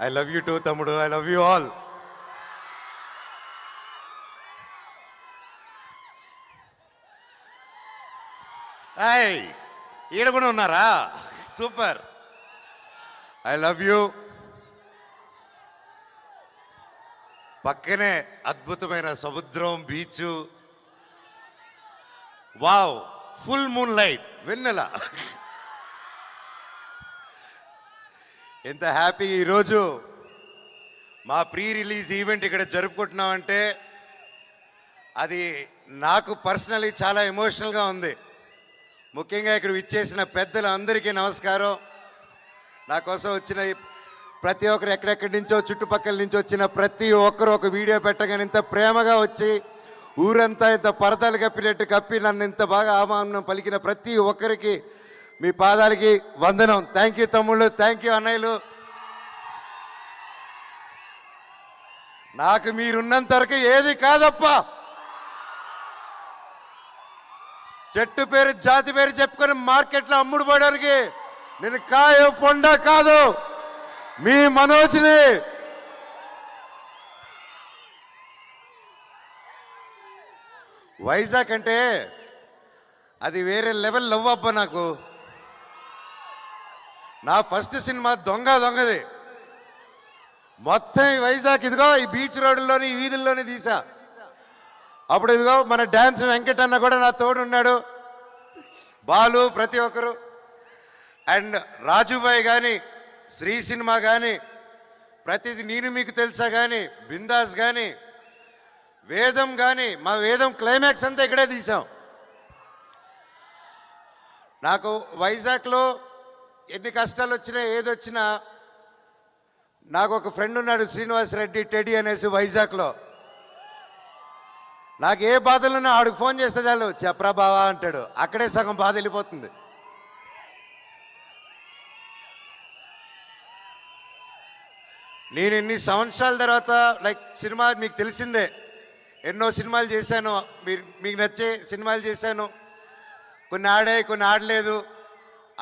I love you too తమ్ముడు. I love you all. Hi, ఈడ కూడా ఉన్నారా? సూపర్. I love you. పక్కనే అద్భుతమైన సముద్రం, beach. Wow, full moon light, వెన్నెల. ఎంత హ్యాపీ. ఈరోజు మా ప్రీ రిలీజ్ ఈవెంట్ ఇక్కడ జరుపుకుంటున్నామంటే అది నాకు పర్సనలీ చాలా ఎమోషనల్గా ఉంది. ముఖ్యంగా ఇక్కడ విచ్చేసిన పెద్దలందరికీ నమస్కారం. నా కోసం వచ్చిన ప్రతి ఒక్కరు, ఎక్కడెక్కడి నుంచో చుట్టుపక్కల నుంచి వచ్చిన ప్రతి ఒక్కరు ఒక వీడియో పెట్టగానే ఇంత ప్రేమగా వచ్చి ఊరంతా ఇంత పరదాలు కప్పినట్టు కప్పి నన్ను ఇంత బాగా ఆహ్వానం పలికిన ప్రతి ఒక్కరికి మీ పాదాలకి వందనం. థ్యాంక్ యూ తమ్ముళ్ళు, థ్యాంక్ యూ అన్నయ్యలు. నాకు మీరున్నంత వరకు ఏది కాదప్ప. చెట్టు పేరు జాతి పేరు చెప్పుకొని మార్కెట్లో అమ్ముడు పోవడానికి నేను కాయ పొండ కాదు, మీ మనోజ్ని. వైజాగ్ అంటే అది వేరే లెవెల్ లవ్ అబ్బా. నాకు నా ఫస్ట్ సినిమా దొంగది. మొత్తం ఈ వైజాగ్ ఇదిగో ఈ బీచ్ రోడ్డులోని ఈ వీధుల్లోనే తీసా. అప్పుడు ఇదిగో మన డ్యాన్స్ వెంకట్ అన్న కూడా నా తోడు ఉన్నాడు, బాలు, ప్రతి ఒక్కరు. అండ్ రాజుబాయ్ కానీ, శ్రీ సినిమా కానీ, ప్రతిది నేను మీకు తెలుసా కానీ, బిందాస్ కానీ, వేదం కానీ, మా వేదం క్లైమాక్స్ అంతా ఇక్కడే తీసాం. నాకు వైజాగ్లో ఎన్ని కష్టాలు వచ్చినా ఏదొచ్చినా నాకు ఒక ఫ్రెండ్ ఉన్నాడు, శ్రీనివాస్ రెడ్డి టెడ్డీ అనేసి వైజాగ్లో. నాకు ఏ బాధలున్నా ఆడికి ఫోన్ చేస్తే చాలు, చెప్పరా బావా అంటాడు. అక్కడే సగం బాధ వెళ్ళిపోతుంది. నేను ఇన్ని సంవత్సరాల తర్వాత లైక్ సినిమా మీకు తెలిసిందే, ఎన్నో సినిమాలు చేశాను, మీకు నచ్చే సినిమాలు చేశాను. కొన్ని ఆడాయి, కొన్ని ఆడలేదు.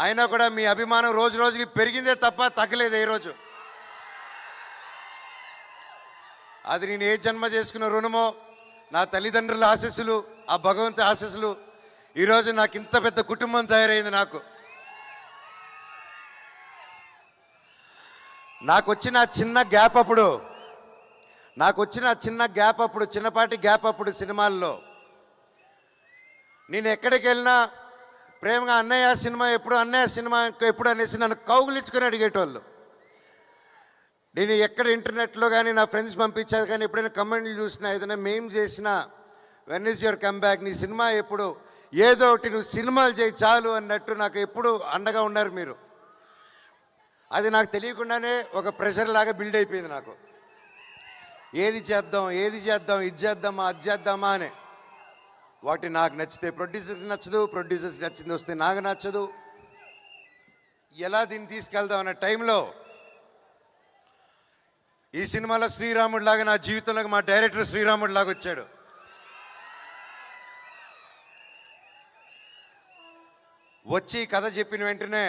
అయినా కూడా మీ అభిమానం రోజు రోజుకి పెరిగిందే తప్ప తగ్గలేదు ఏ రోజు. అది నేను ఏ జన్మ చేసుకున్న రుణమో, నా తల్లిదండ్రుల ఆశీస్సులు, ఆ భగవంతుని ఆశీస్సులు. ఈరోజు నాకు ఇంత పెద్ద కుటుంబం తయారైంది. నాకు వచ్చిన చిన్న గ్యాప్ అప్పుడు, చిన్నపాటి గ్యాప్ అప్పుడు సినిమాల్లో నేను ఎక్కడికి వెళ్ళినా ప్రేమగా అన్నయ్య సినిమా ఎప్పుడు అనేసి నన్ను కౌగులించుకొని అడిగేటోళ్ళు. నేను ఎక్కడ ఇంటర్నెట్లో కానీ నా ఫ్రెండ్స్ పంపించారు కానీ ఎప్పుడైనా కమెంట్లు చూసినా, ఏదైనా మేం చేసినా, వెన్ ఈజ్ యువర్ కమ్బ్యాక్, నీ సినిమా ఎప్పుడు, ఏదో ఒకటి నువ్వు సినిమాలు చేయి చాలు అన్నట్టు నాకు ఎప్పుడు అండగా ఉన్నారు మీరు. అది నాకు తెలియకుండానే ఒక ప్రెషర్ లాగా బిల్డ్ అయిపోయింది నాకు. ఏది చేద్దాం, ఇది చేద్దామా, అది చేద్దామా అని. వాటి నాకు నచ్చితే ప్రొడ్యూసర్స్ నచ్చదు, ప్రొడ్యూసర్స్ నచ్చింది వస్తే నాకు నచ్చదు. ఎలా దీన్ని తీసుకెళ్దాం అన్న టైంలో ఈ సినిమాలో శ్రీరాముడు లాగా నా జీవితంలోకి మా డైరెక్టర్ శ్రీరాముడు లాగా వచ్చాడు. వచ్చి కథ చెప్పిన వెంటనే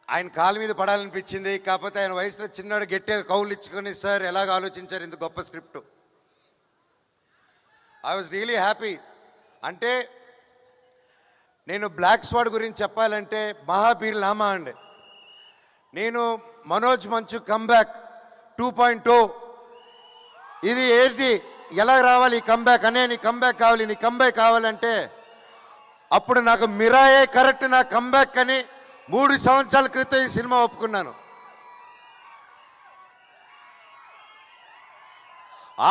ఆయన కాలు మీద పడాలనిపించింది. కాకపోతే ఆయన వయసులో చిన్నాడు, గట్టిగా కౌలు ఇచ్చుకొని, సార్ ఎలాగ ఆలోచించారు ఇంత గొప్ప script. I was really happy. అంటే నేను బ్లాక్ స్వాడ్ గురించి చెప్పాలంటే మహాబీర్ లామా అండి. నేను మనోజ్ మంచు కంబ్యాక్ 2.0. ఇది ఏంటి, ఎలా రావాలి ఈ కంబ్యాక్ అనే, నీ కంబ్యాక్ కావాలంటే అప్పుడు నాకు మిరాయే కరెక్ట్ నా కంబ్యాక్ అని 3 సంవత్సరాల క్రితం ఈ సినిమా ఒప్పుకున్నాను.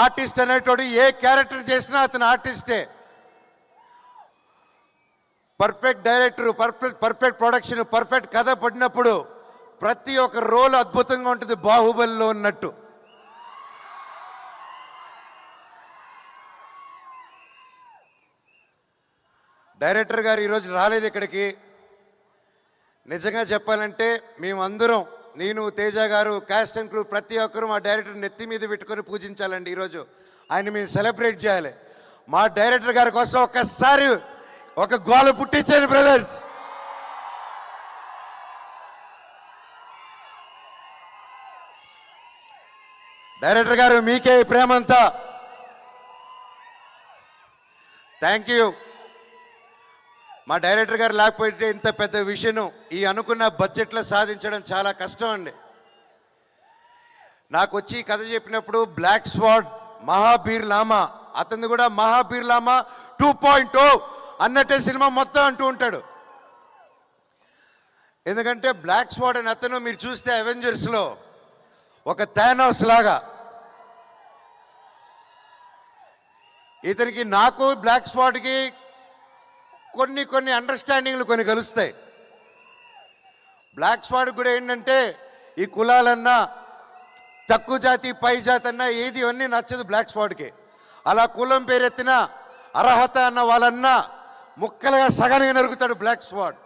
ఆర్టిస్ట్ అనేటోడు ఏ క్యారెక్టర్ చేసినా అతను ఆర్టిస్టే. Perfect director, perfect production, perfect కథ పడినప్పుడు ప్రతి ఒక్క రోల్ అద్భుతంగా ఉంటుంది, బాహుబలిలో ఉన్నట్టు. డైరెక్టర్ గారు ఈరోజు రాలేదు ఇక్కడికి. నిజంగా చెప్పాలంటే మేమందరం, నేను, తేజ గారు, కాస్ట్ అండ్ క్రూ, ప్రతి ఒక్కరూ మా డైరెక్టర్ నెత్తి మీద పెట్టుకొని పూజించాలండి. ఈరోజు ఆయన మేము సెలబ్రేట్ చేయాలి. మా డైరెక్టర్ గారి కోసం ఒక్కసారి ఒక గోల పుట్టించండి. బ్రదర్స్, డైరెక్టర్ గారు మీకే ఈ ప్రేమంతా. Thank you. మా డైరెక్టర్ గారు లేకపోతే ఇంత పెద్ద విషయం ఈ అనుకున్న బడ్జెట్లో సాధించడం చాలా కష్టం అండి. నాకు వచ్చి కథ చెప్పినప్పుడు బ్లాక్ స్వాడ్ మహాబీర్ లామా, అతను కూడా మహాబీర్ లామా 2.0 అన్నట్టే సినిమా మొత్తం అంటూ ఉంటాడు. ఎందుకంటే బ్లాక్ స్వాడ్ అని అతను మీరు చూస్తే అవెంజర్స్లో ఒక థానోస్ లాగా, ఇతనికి నాకు బ్లాక్ స్వాడ్కి కొన్ని అండర్స్టాండింగ్లు కొన్ని కలుస్తాయి. బ్లాక్ స్వాడ్ కూడా ఏంటంటే ఈ కులాలన్నా తక్కువ జాతి పై జాతి అన్నా ఏది అన్నీ నచ్చదు బ్లాక్ స్వాడ్కి. అలా కులం పేరెత్తిన అర్హత అన్న వాళ్ళన్నా ముక్కలుగా సగానికి నరుగుతాడు బ్లాక్ స్వాడ్.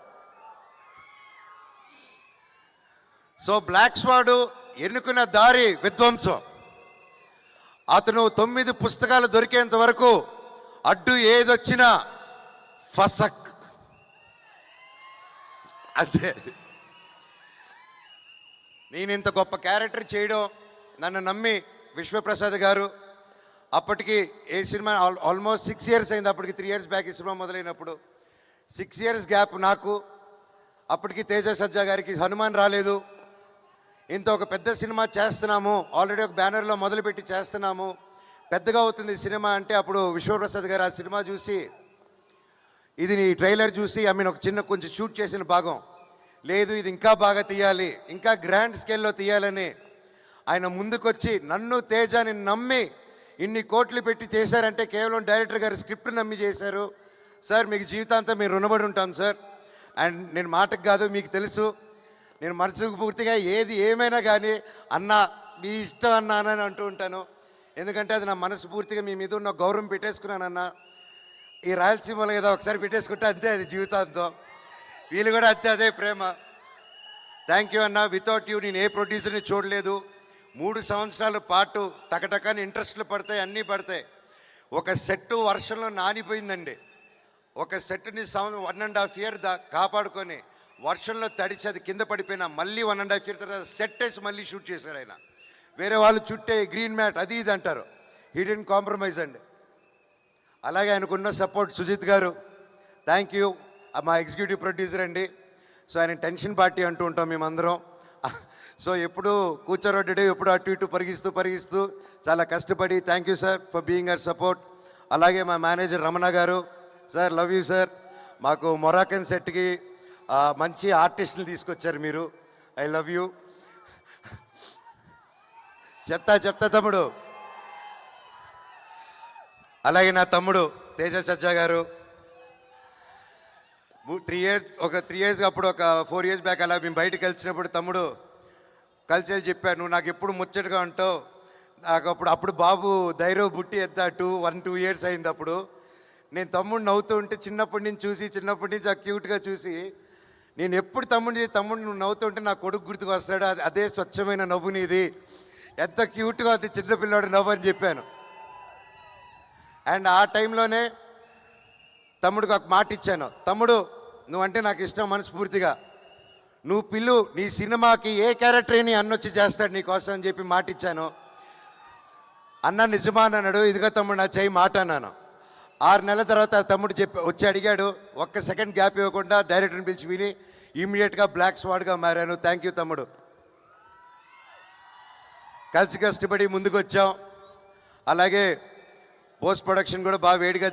సో బ్లాక్ స్వాడ్ ఎన్నుకున్న దారి విధ్వంసం. అతను 9 పుస్తకాలు దొరికేంత వరకు అడ్డు ఏదొచ్చినా ఫసక్ అంతే. నేను ఇంత గొప్ప క్యారెక్టర్ చేయడం నన్ను నమ్మి విశ్వప్రసాద్ గారు, అప్పటికి ఏ సినిమా ఆల్మోస్ట్ 6 years అయింది, అప్పటికి 3 years బ్యాక్ ఈ సినిమా మొదలైనప్పుడు 6 years గ్యాప్ నాకు. అప్పటికి తేజ సజ్జా గారికి హనుమాన్ రాలేదు. ఇంత ఒక పెద్ద సినిమా చేస్తున్నాము, ఆల్రెడీ ఒక బ్యానర్లో మొదలుపెట్టి చేస్తున్నాము, పెద్దగా అవుతుంది సినిమా అంటే అప్పుడు విశ్వప్రసాద్ గారు ఆ సినిమా చూసి, ఇది నీ ట్రైలర్ చూసి ఒక చిన్న కొంచెం షూట్ చేసిన భాగం లేదు, ఇది ఇంకా బాగా తీయాలి, ఇంకా గ్రాండ్ స్కేల్లో తీయాలని ఆయన ముందుకొచ్చి నన్ను తేజాని నమ్మి ఇన్ని కోట్లు పెట్టి చేశారంటే కేవలం డైరెక్టర్ గారు స్క్రిప్ట్ నమ్మి చేశారు. సార్ మీకు జీవితాంతం మీరు రుణపడి ఉంటాం సార్. అండ్ నేను మాటకు కాదు, మీకు తెలుసు నేను మనసుకు పూర్తిగా ఏది ఏమైనా కానీ అన్న మీ ఇష్టం అన్నానని అంటూ ఉంటాను. ఎందుకంటే అది నా మనసు పూర్తిగా మీ మీద ఉన్న గౌరవం పెట్టేసుకున్నానన్న. ఈ రాయలసీమలో ఏదో ఒకసారి పెట్టేసుకుంటే అంతే, అది జీవితాంతం. వీళ్ళు కూడా అంతే, అదే ప్రేమ. థ్యాంక్ యూ అన్న. వితౌట్ యూ నేను ఏ ప్రొడ్యూసర్ని చూడలేదు. 3 సంవత్సరాల పాటు టకటకాని ఇంట్రెస్ట్లు పడతాయి, అన్నీ పడతాయి. ఒక సెట్ వర్షంలో నానిపోయిందండి. ఒక సెట్ని 1.5 year కాపాడుకొని వర్షంలో తడిచి అది కింద పడిపోయినా మళ్ళీ 1.5 year తర్వాత సెట్ వేసి మళ్ళీ షూట్ చేశారు ఆయన. వేరే వాళ్ళు చుట్టే గ్రీన్ మ్యాట్ అది ఇది అంటారు, హీ డిడ్ంట్ కాంప్రమైజ్ అండి. అలాగే ఆయనకున్న సపోర్ట్ సుజిత్ గారు, థ్యాంక్ యూ. మా ఎగ్జిక్యూటివ్ ప్రొడ్యూసర్ అండి. సో ఆయన టెన్షన్ పార్టీ అంటూ ఉంటాం మేమందరం. సో ఎప్పుడు కూర్చోరొడ్డి ఎప్పుడు అటు ఇటు పరిగిస్తూ చాలా కష్టపడి, thank you sir for being our support. అలాగే మా మేనేజర్ రమణ గారు, సార్ లవ్ యూ సార్. మాకు మొరాకన్ సెట్కి మంచి ఆర్టిస్టులు తీసుకొచ్చారు మీరు, ఐ లవ్ యూ. చెప్తా తమ్ముడు. అలాగే నా తమ్ముడు తేజ సజ్జా గారు 3 years అప్పుడు ఒక 4 years బ్యాక్ అలా మేము బయటకు కలిసినప్పుడు తమ్ముడు కలిసి చెప్పాను, నువ్వు నాకు ఎప్పుడు ముచ్చటగా ఉంటావు. నాకు అప్పుడు బాబు ధైర్యం బుట్టి ఎత్తా 1-2 years అయింది. అప్పుడు నేను తమ్ముడు నవ్వుతూ ఉంటే చిన్నప్పటి నుంచి ఆ క్యూట్గా చూసి నేను ఎప్పుడు తమ్ముడు నువ్వు నవ్వుతుంటే నా కొడుకు గుర్తుకు వస్తాడు, అదే స్వచ్ఛమైన నవ్వు నీది, ఎంత క్యూట్గా అది చిన్నపిల్లాడు నవ్వు అని చెప్పాను. అండ్ ఆ టైంలోనే తమ్ముడికి ఒక మాట ఇచ్చాను, తమ్ముడు నువ్వంటే నాకు ఇష్టం మనస్ఫూర్తిగా, నువ్వు పిల్లు నీ సినిమాకి ఏ క్యారెక్టర్ ని అన్నొచ్చి చేస్తాడు నీకోసం అని చెప్పి మాట ఇచ్చాను. అన్న నిజమా అన్నాడు. ఇదిగో తమ్ముడు నా చేయి మాట అన్నాను. 6 నెలల తర్వాత తమ్ముడు వచ్చి అడిగాడు. ఒక్క సెకండ్ గ్యాప్ ఇవ్వకుండా డైరెక్టర్ని పిలిచి విని ఇమీడియట్గా బ్లాక్ స్వాడ్గా మారాను. థ్యాంక్ యూ తమ్ముడు. కలిసి కష్టపడి ముందుకు వచ్చాం. అలాగే పోస్ట్ ప్రొడక్షన్ కూడా బాగా వేడిగా